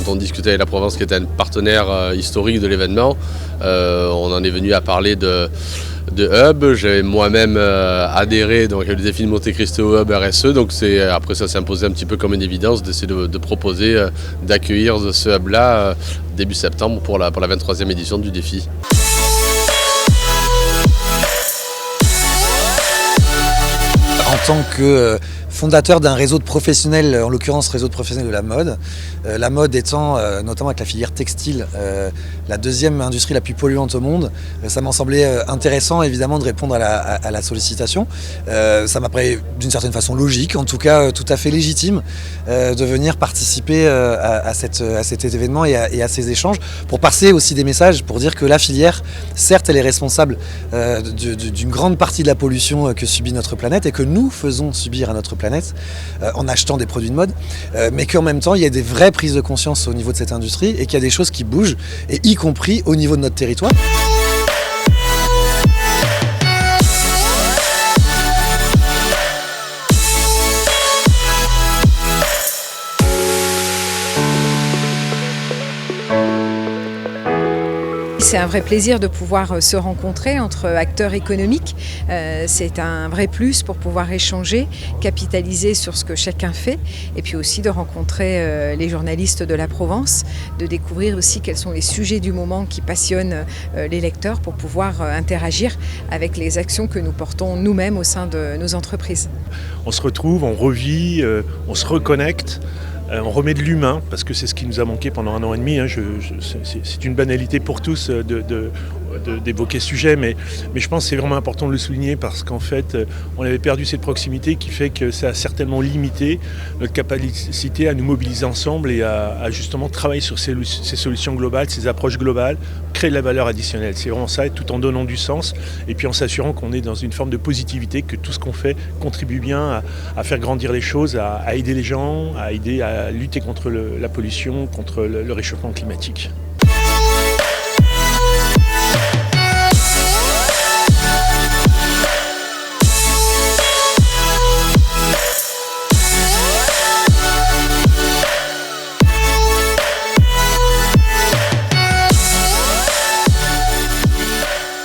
quand on discutait avec la Provence, qui était un partenaire historique de l'événement, on en est venu à parler de hub. J'ai moi-même adhéré donc, au défi de Monte Cristo Hub RSE. Donc après ça s'est imposé un petit peu comme une évidence d'essayer de proposer d'accueillir ce hub-là début septembre pour la 23e édition du défi. En tant que fondateur d'un réseau de professionnels, en l'occurrence réseau de professionnels de la mode étant, notamment avec la filière textile, la deuxième industrie la plus polluante au monde, ça m'en semblait intéressant évidemment de répondre à la sollicitation. Ça m'apparaît d'une certaine façon logique, en tout cas tout à fait légitime, de venir participer à cet événement et à ces échanges, pour passer aussi des messages, pour dire que la filière, certes elle est responsable d'une grande partie de la pollution que subit notre planète et que nous faisons subir à notre planète en achetant des produits de mode, mais qu'en même temps il y a des vraies prises de conscience au niveau de cette industrie et qu'il y a des choses qui bougent, et y compris au niveau de notre territoire. C'est un vrai plaisir de pouvoir se rencontrer entre acteurs économiques. C'est un vrai plus pour pouvoir échanger, capitaliser sur ce que chacun fait, et puis aussi de rencontrer les journalistes de la Provence, de découvrir aussi quels sont les sujets du moment qui passionnent les lecteurs pour pouvoir interagir avec les actions que nous portons nous-mêmes au sein de nos entreprises. On se retrouve, on revit, on se reconnecte. On remet de l'humain, parce que c'est ce qui nous a manqué pendant 1 an et demi. C'est une banalité pour tous d'évoquer ce sujet, mais je pense que c'est vraiment important de le souligner, parce qu'en fait, on avait perdu cette proximité qui fait que ça a certainement limité notre capacité à nous mobiliser ensemble et à justement travailler sur ces solutions globales, ces approches globales, créer de la valeur additionnelle. C'est vraiment ça, tout en donnant du sens, et puis en s'assurant qu'on est dans une forme de positivité, que tout ce qu'on fait contribue bien à faire grandir les choses, à aider les gens, à aider à lutter contre la pollution, contre le réchauffement climatique.